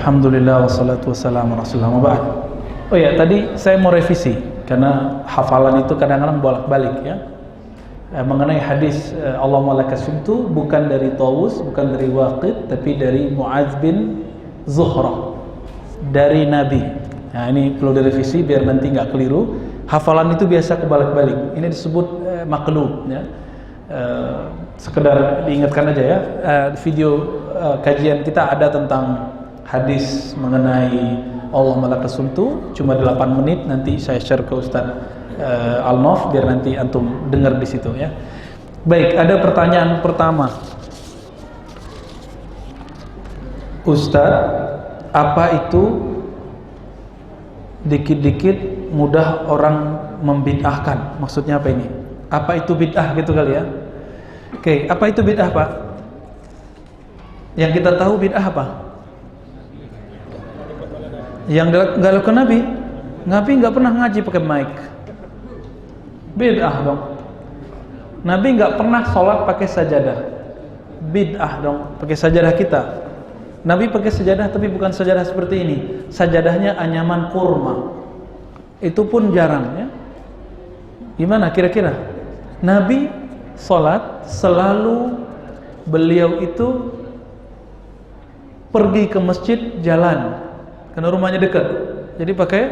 Alhamdulillah wassalatu wassalamu rasulullah maba'ad. Oh ya, tadi saya mau revisi karena hafalan itu kadang-kadang bolak-balik ya. Mengenai hadis Allahumma lakas sumtu bukan dari Tawus, bukan dari Waqid, tapi dari Mu'adz bin Zuhrah dari Nabi. Nah, ini perlu direvisi biar nanti nggak keliru. Hafalan itu biasa kebalik-balik. Ini disebut maqlub ya. Sekedar diingatkan aja ya. Video kajian kita ada tentang hadis mengenai Allahumma lakas sumtu, cuma 8 menit, nanti saya share ke Ustaz Al-Nof biar nanti antum dengar di situ ya. Baik, ada pertanyaan pertama. Ustaz, apa itu dikit-dikit mudah orang membid'ahkan? Maksudnya apa ini? Apa itu bid'ah gitu kali ya? Oke, apa itu bid'ah, Pak? Yang kita tahu bid'ah apa? Yang enggak lakukan Nabi. Nabi enggak pernah ngaji pakai mic. Bid'ah dong. Nabi enggak pernah sholat pakai sajadah. Bid'ah dong, pakai sajadah kita. Nabi pakai sajadah tapi bukan sajadah seperti ini. Sajadahnya anyaman kurma. Itu pun jarang ya. Gimana kira-kira? Nabi sholat selalu beliau itu pergi ke masjid jalan karena rumahnya dekat. Jadi pakai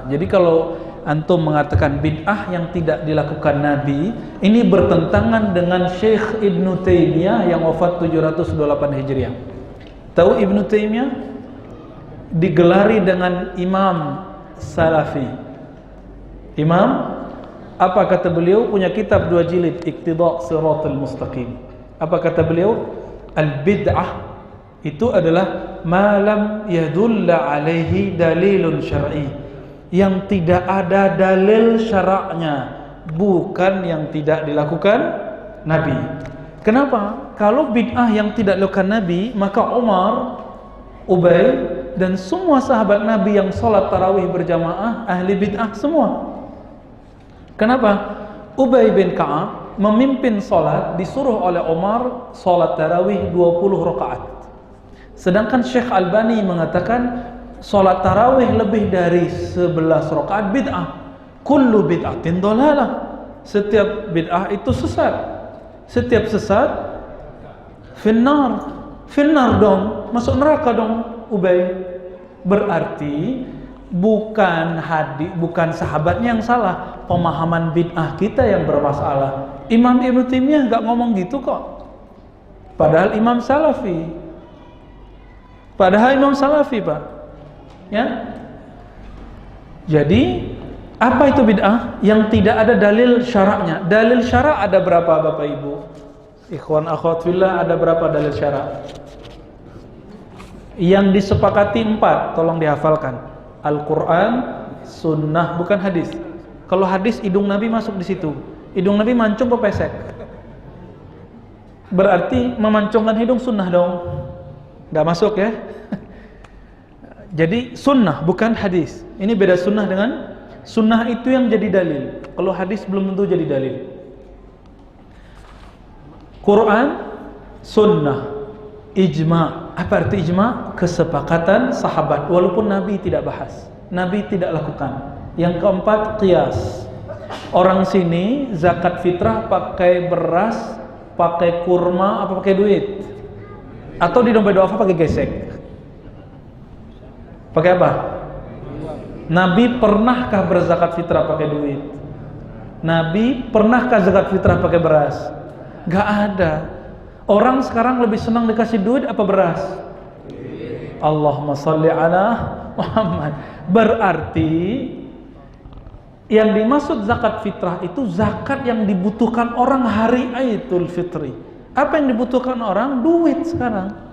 jadi kalau antum mengatakan bid'ah yang tidak dilakukan Nabi, ini bertentangan dengan Syekh Ibnu Taimiyah yang wafat 728 Hijriah. Tahu Ibnu Taimiyah digelari dengan Imam Salafi. Imam, apa kata beliau? Punya kitab 2 jilid, Iqtida' Shiratal Mustaqim. Apa kata beliau? Al-bid'ah itu adalah malam yadulla alaihi dalilun syar'i, yang tidak ada dalil syara'nya, bukan yang tidak dilakukan Nabi. Kenapa? Kalau bid'ah yang tidak dilakukan Nabi, maka Umar, Ubay dan semua sahabat Nabi yang sholat tarawih berjamaah ahli bid'ah semua. Kenapa? Ubay bin Ka'ab memimpin sholat, disuruh oleh Umar sholat tarawih 20 rakaat. Sedangkan Syekh Albani mengatakan sholat tarawih lebih dari 11 rakaat bid'ah. Kullu bid'atin dhalalah. Setiap bid'ah itu sesat. Setiap sesat finnar. Finnar dong, masuk neraka dong Ubay. Berarti bukan sahabatnya yang salah, pemahaman bid'ah kita yang bermasalah. Imam Ibnu Taimiyah enggak ngomong gitu kok. Padahal Imam Salafi. Pak. Ya. Jadi, apa itu bid'ah? Yang tidak ada dalil syaraknya. Dalil syarak ada berapa Bapak Ibu? Ikhwan akhwat fillah, ada berapa dalil syarak? Yang disepakati 4, tolong dihafalkan. Al-Quran, sunnah, bukan hadis. Kalau hadis hidung Nabi masuk di situ. Hidung Nabi mancung atau pesek? Berarti memancungkan hidung sunnah dong. Nggak masuk ya. Jadi sunnah bukan hadis. Ini beda sunnah dengan sunnah itu yang jadi dalil. Kalau hadis belum tentu jadi dalil. Quran, sunnah, ijma'. Apa arti ijma'? Kesepakatan sahabat walaupun Nabi tidak bahas, Nabi tidak lakukan. Yang keempat, qiyas. Orang sini zakat fitrah pakai beras, pakai kurma, apa pakai duit? Atau di dompet duafa pakai gesek? Pakai apa? Nabi pernahkah berzakat fitrah pakai duit? Nabi pernahkah zakat fitrah pakai beras? Gak ada. Orang sekarang lebih senang dikasih duit apa beras? Allahumma sholli ala Muhammad. Berarti yang dimaksud zakat fitrah itu zakat yang dibutuhkan orang hari Idul Fitri. Apa yang dibutuhkan orang? Duit sekarang.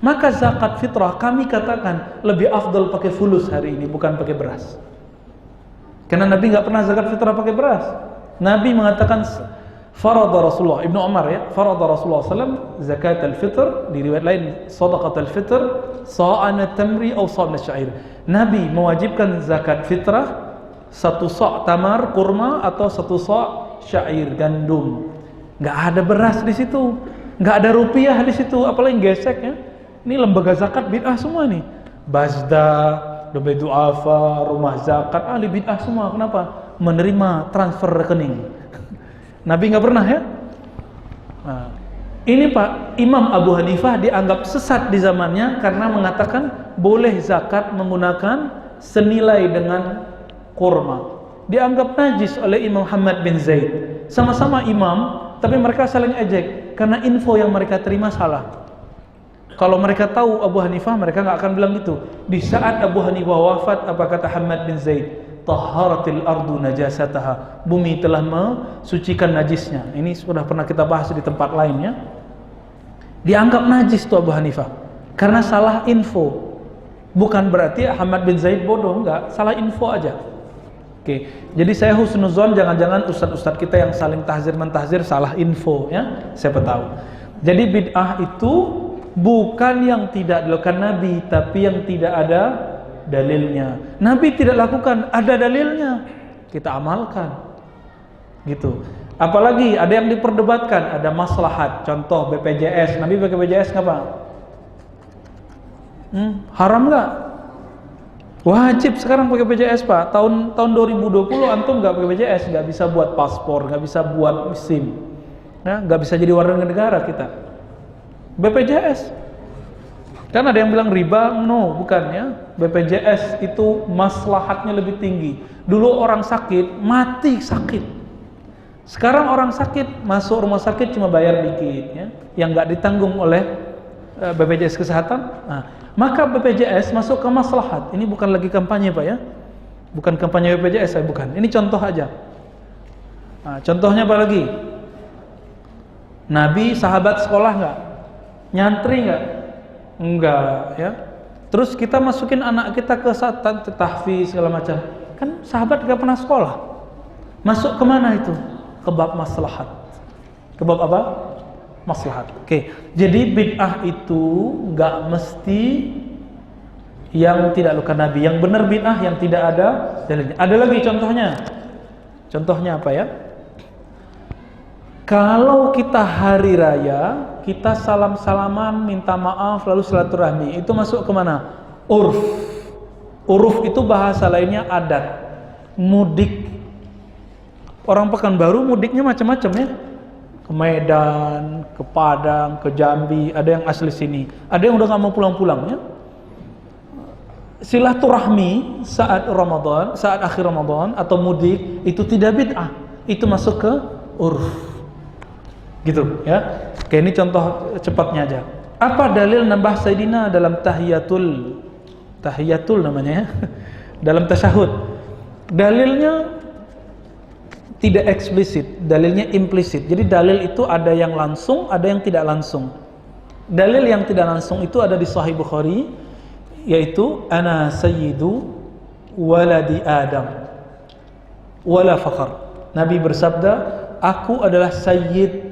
Maka zakat fitrah kami katakan lebih afdal pakai fulus hari ini, bukan pakai beras. Karena Nabi nggak pernah zakat fitrah pakai beras. Nabi mengatakan farada Rasulullah, Ibnu Umar ya, farada Rasulullah SAW zakat al-fitr, di riwayat lain sadaqat al-fitr sa'an tamri atau sa'an syair. Nabi mewajibkan zakat fitrah 1 sa' tamar kurma atau 1 sa' syair gandum. Nggak ada beras di situ, nggak ada rupiah di situ, apalagi gesek ya. Ini lembaga zakat bid'ah semua nih. Bazda, Dompet Duafa, rumah zakat, ahli bid'ah semua. Kenapa? Menerima transfer rekening. Nabi nggak pernah ya. Nah, ini Pak, Imam Abu Hanifah dianggap sesat di zamannya karena mengatakan boleh zakat menggunakan senilai dengan kurma. Dianggap najis oleh Imam Muhammad bin Zaid. Sama-sama imam, tapi mereka saling ejek karena info yang mereka terima salah. Kalau mereka tahu Abu Hanifah, mereka nggak akan bilang gitu. Di saat Abu Hanifah wafat, apa kata Muhammad bin Zaid? Taharatil ardu najasataha. Bumi telah mensucikan najisnya. Ini sudah pernah kita bahas di tempat lainnya. Dianggap najis tuh Abu Hanifah karena salah info. Bukan berarti Muhammad bin Zaid bodoh, enggak, salah info aja. Oke, jadi saya husnuzon, jangan-jangan ustadz-ustadz kita yang saling tahzir mentahzir salah info ya, siapa tahu. Jadi bid'ah itu bukan yang tidak dilakukan Nabi, tapi yang tidak ada dalilnya. Nabi tidak lakukan, ada dalilnya, kita amalkan gitu. Apalagi ada yang diperdebatkan, ada maslahat. Contoh BPJS, Nabi pakai BPJS nggak Pak? Haram nggak? Wajib sekarang pakai BPJS Pak. Tahun 2020 antum nggak pakai BPJS, nggak bisa buat paspor, nggak bisa buat SIM, ya, nggak bisa jadi warga negara kita. BPJS. Kan ada yang bilang riba, no, bukan ya. BPJS itu maslahatnya lebih tinggi. Dulu orang sakit, mati sakit. Sekarang orang sakit, masuk rumah sakit cuma bayar dikit ya, yang nggak ditanggung oleh BPJS Kesehatan. Nah, maka BPJS masuk ke maslahat. Ini bukan lagi kampanye Pak ya. Bukan kampanye BPJS, saya bukan. Ini contoh aja. Nah, contohnya apa lagi? Nabi sahabat sekolah nggak? Nyantri nggak? Enggak ya. Terus kita masukin anak kita ke tahfiz segala macam. Kan sahabat nggak pernah sekolah. Masuk kemana itu? Ke bab maslahat. Ke bab apa? Maslahat. Oke. Jadi bid'ah itu nggak mesti yang tidak lakukan Nabi. Yang benar bid'ah yang tidak ada dalilnya. Ada lagi contohnya. Contohnya apa ya? Kalau kita hari raya, kita salam-salaman, minta maaf, lalu silaturahmi, itu masuk ke mana? Urf. Uruf itu bahasa lainnya adat. Mudik. Orang Pekanbaru mudiknya macam-macam ya. Ke Medan, ke Padang, ke Jambi, ada yang asli sini. Ada yang udah nggak mau pulang-pulang ya. Silaturahmi saat Ramadan, saat akhir Ramadan atau mudik itu tidak bid'ah. Itu masuk ke urf. Gitu ya. Oke, ini contoh cepatnya aja. Apa dalil nambah Sayyidina dalam tahiyatul namanya ya, dalam tasyahud? Dalilnya tidak eksplisit, dalilnya implisit. Jadi dalil itu ada yang langsung, ada yang tidak langsung. Dalil yang tidak langsung itu ada di Sahih Bukhari, yaitu ana sayyidu waladi Adam wala fakhar. Nabi bersabda, aku adalah sayyid,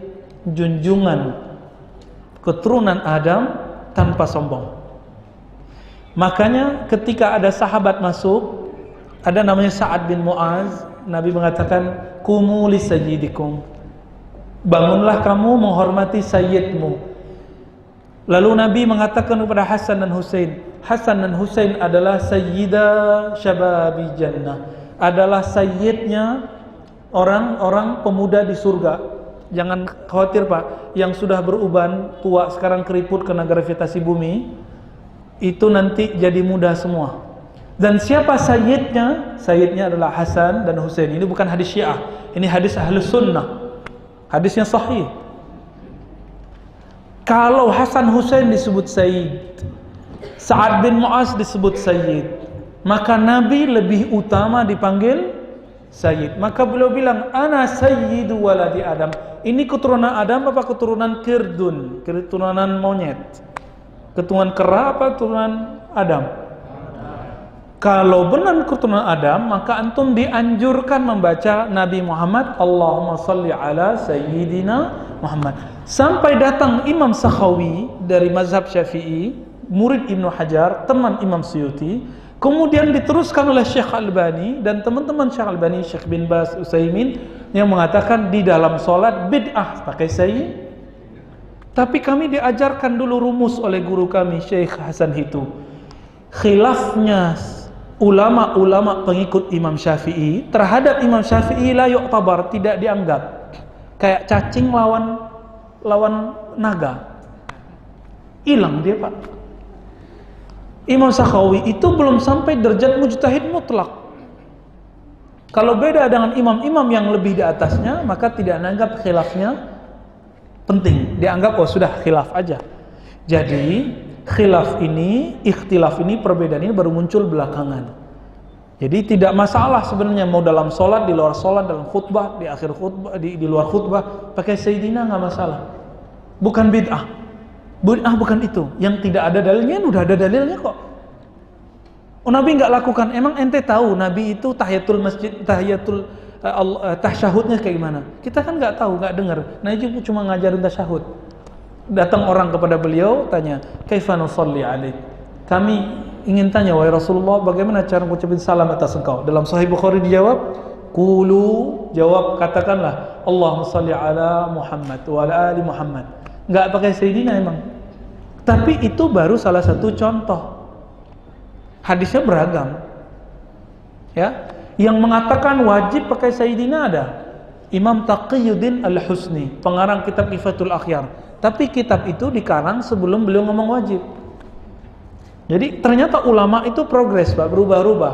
junjungan keturunan Adam tanpa sombong. Makanya ketika ada sahabat masuk, ada namanya Sa'ad bin Mu'az, Nabi mengatakan kumu li sayyidikum, bangunlah kamu menghormati sayyidmu. Lalu Nabi mengatakan kepada Hasan dan Husain, Hasan dan Husain adalah sayyida syababi jannah, adalah sayyidnya orang-orang pemuda di surga. Jangan khawatir Pak, yang sudah beruban, tua, sekarang keriput kena gravitasi bumi, itu nanti jadi muda semua. Dan siapa sayyidnya? Sayyidnya adalah Hasan dan Husain. Ini bukan hadis Syiah, ini hadis Ahlus Sunnah, hadisnya sahih. Kalau Hasan Husain disebut sayyid, Sa'ad bin Mu'az disebut sayyid, maka Nabi lebih utama dipanggil sayyid. Maka beliau bilang, ana sayyidu waladi Adam. Ini keturunan Adam apa keturunan kirdun? Keturunan monyet? Keturunan kera apa keturunan Adam? Kalau benar keturunan Adam, maka antum dianjurkan membaca Nabi Muhammad, Allahumma salli ala sayyidina Muhammad. Sampai datang Imam Sakhawi dari mazhab Syafi'i, murid Ibnu Hajar, teman Imam Suyuti. Kemudian diteruskan oleh Syekh Albani dan teman-teman Syekh Albani, Syekh bin Baz, Utsaimin, yang mengatakan di dalam sholat bid'ah pakai sayyid. Tapi kami diajarkan dulu rumus oleh guru kami Syekh Hasan Hitu. Khilafnya ulama-ulama pengikut Imam Syafi'i terhadap Imam Syafi'i la yu'tabar, tidak dianggap. Kayak cacing lawan naga. Hilang dia, Pak. Imam Sakhawi itu belum sampai derajat mujtahid mutlak. Kalau beda dengan imam-imam yang lebih di atasnya, maka tidak dianggap khilafnya penting. Dianggap sudah khilaf aja. Jadi ikhtilaf ini, perbedaan ini baru muncul belakangan. Jadi tidak masalah sebenarnya mau dalam sholat, di luar sholat, dalam khutbah, di akhir khutbah, di luar khutbah pakai Sayyidina nggak masalah. Bukan bid'ah. Bid'ah bukan itu. Yang tidak ada dalilnya, udah ada dalilnya kok. Nabi nggak lakukan. Emang ente tahu Nabi itu tahiyatul masjid, tasyahudnya kayak gimana? Kita kan nggak tahu, nggak dengar. Nabi cuma ngajarin tasyahud. Datang orang kepada beliau tanya, "Kaifa nusalli alaik?" Kami ingin tanya, wahai Rasulullah, bagaimana cara mengucapkan salam atas engkau? Dalam Sahih Bukhari dijawab, katakanlah Allahumma salli ala Muhammad wa ala ali Muhammad. Enggak pakai Sayyidina emang. Tapi itu baru salah satu contoh. Hadisnya beragam. Ya, yang mengatakan wajib pakai Sayyidina ada Imam Taqiyuddin Al-Husni, pengarang kitab Ifatul Akhyar. Tapi kitab itu dikarang sebelum beliau ngomong wajib. Jadi ternyata ulama itu progres, Pak, berubah-ubah.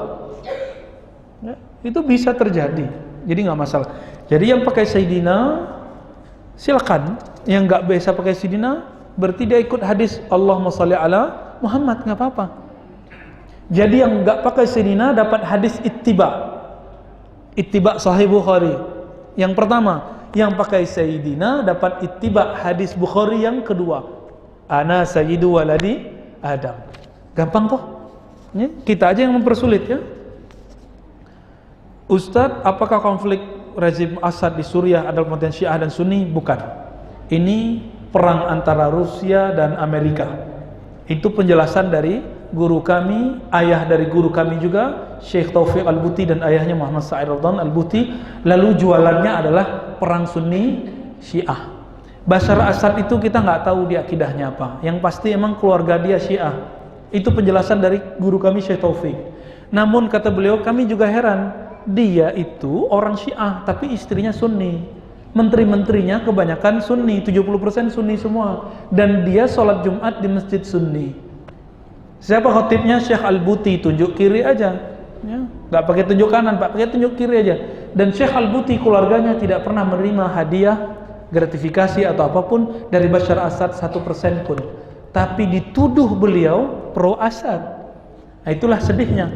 Ya, itu bisa terjadi. Jadi nggak masalah. Jadi yang pakai Sayyidina silakan. Yang nggak bisa pakai Sayyidina berarti dia ikut hadis Allahumma shalli ala Muhammad, nggak apa-apa. Jadi yang nggak pakai Sayyidina dapat hadis ittiba Sahih Bukhari. Yang pertama, yang pakai Sayyidina dapat ittiba hadis Bukhari. Yang kedua, ana sayyidu waladi Adam. Gampang toh? Ya, kita aja yang mempersulit ya. Ustadz, apakah konflik rezim Assad di Suriah adalah potensi Syiah dan Sunni? Bukan. Ini perang antara Rusia dan Amerika. Itu penjelasan dari guru kami, ayah dari guru kami juga, Syekh Taufik Al-Buti dan ayahnya Muhammad Sa'id Radhan Al-Buti. Lalu jualannya adalah perang Sunni Syiah. Bashar Assad itu kita nggak tahu dia akidahnya apa. Yang pasti emang keluarga dia Syiah. Itu penjelasan dari guru kami Syekh Taufik. Namun kata beliau, kami juga heran. Dia itu orang Syiah tapi istrinya Sunni. Menteri-menterinya kebanyakan Sunni, 70% Sunni semua. Dan dia sholat Jumat di masjid Sunni. Siapa khotibnya? Syekh Al-Buti, tunjuk kiri aja. Ya, nggak pakai tunjuk kanan, Pak, pakai tunjuk kiri aja. Dan Syekh Al-Buti keluarganya tidak pernah menerima hadiah, gratifikasi atau apapun dari Bashar Assad 1% pun. Tapi dituduh beliau pro Assad. Nah, itulah sedihnya.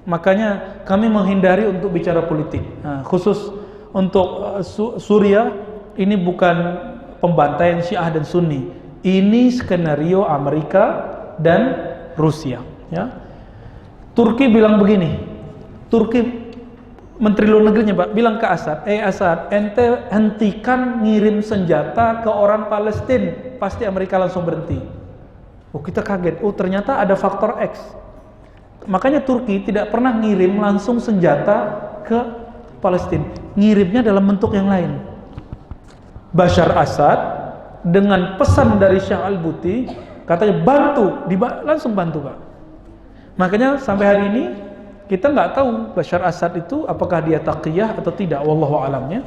Makanya kami menghindari untuk bicara politik. Nah, khusus untuk Suriah ini bukan pembantaian Syiah dan Sunni. Ini skenario Amerika dan Rusia. Ya. Turki bilang begini. Turki Menteri Luar Negerinya, Pak, bilang ke Assad, Assad, ente hentikan ngirim senjata ke orang Palestina, pasti Amerika langsung berhenti. Oh, kita kaget. Oh, ternyata ada faktor X. Makanya Turki tidak pernah ngirim langsung senjata ke Palestina. Ngirimnya dalam bentuk yang lain. Bashar Assad dengan pesan dari Syekh Al-Buti katanya bantu, langsung bantu, Pak. Makanya sampai hari ini kita nggak tahu Bashar Assad itu apakah dia taqiyah atau tidak, wallahu alamnya.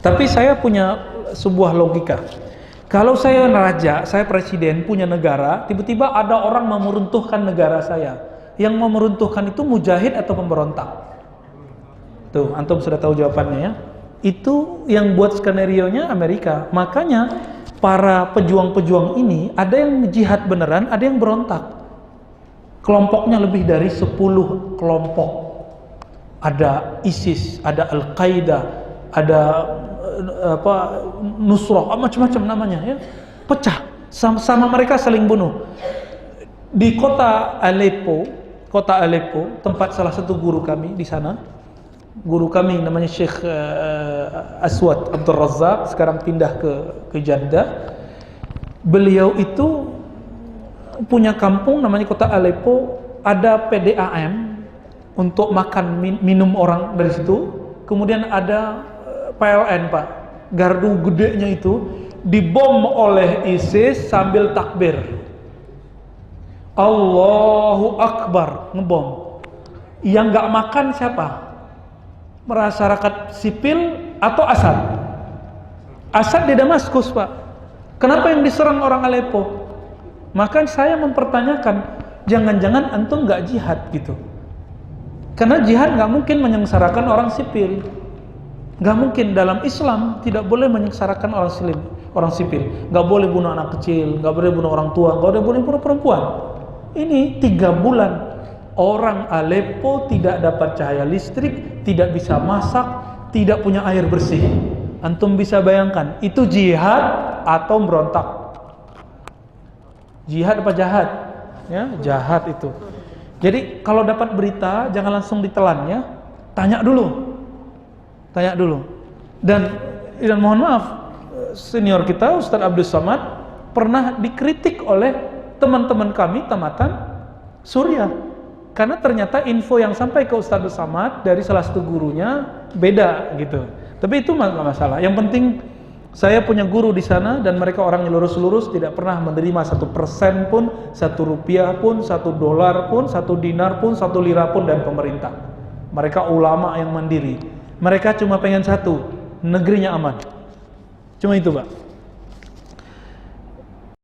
Tapi saya punya sebuah logika. Kalau saya raja, saya presiden, punya negara, tiba-tiba ada orang mau meruntuhkan negara saya. Yang mau meruntuhkan itu mujahid atau pemberontak? Tuh, antum sudah tahu jawabannya ya. Itu yang buat skenario-nya Amerika. Makanya para pejuang-pejuang ini ada yang jihad beneran, ada yang berontak. Kelompoknya lebih dari 10 kelompok. Ada ISIS, ada Al-Qaeda, ada Nusrah, macam-macam namanya ya. Pecah, sama mereka saling bunuh. Di kota Aleppo, tempat salah satu guru kami di sana. Guru kami namanya Syekh Aswad Abdul Razak, sekarang pindah ke Jeddah. Beliau itu punya kampung namanya kota Aleppo, ada PDAM untuk makan minum orang dari situ. Kemudian ada PLN, Pak, gardu gedenya itu dibom oleh ISIS sambil takbir. Allahu Akbar, ngebom. Yang nggak makan siapa? Masyarakat sipil atau Asad? Asad di Damaskus, Pak. Kenapa yang diserang orang Aleppo? Maka saya mempertanyakan, jangan-jangan antum nggak jihad gitu? Karena jihad nggak mungkin menyengsarakan orang sipil. Nggak mungkin, dalam Islam tidak boleh menyengsarakan orang sipil. Nggak boleh bunuh anak kecil, nggak boleh bunuh orang tua, nggak boleh bunuh perempuan. Ini 3 bulan orang Aleppo tidak dapat cahaya listrik, tidak bisa masak, tidak punya air bersih. Antum bisa bayangkan, itu jihad atau berontak? Jihad apa jahat? Ya, jahat itu. Jadi kalau dapat berita jangan langsung ditelan ya. Tanya dulu. Dan mohon maaf, senior kita Ustadz Abdul Somad pernah dikritik oleh teman-teman kami tamatan Suriah. Karena ternyata info yang sampai ke Ustadz Abdul Somad dari salah satu gurunya beda gitu. Tapi itu nggak masalah. Yang penting saya punya guru di sana dan mereka orang yang lurus-lurus, tidak pernah menerima 1% pun, 1 rupiah pun, 1 dolar pun, 1 dinar pun, 1 lira pun dari pemerintah. Mereka ulama yang mandiri. Mereka cuma pengen satu, negerinya aman. Cuma itu, Pak.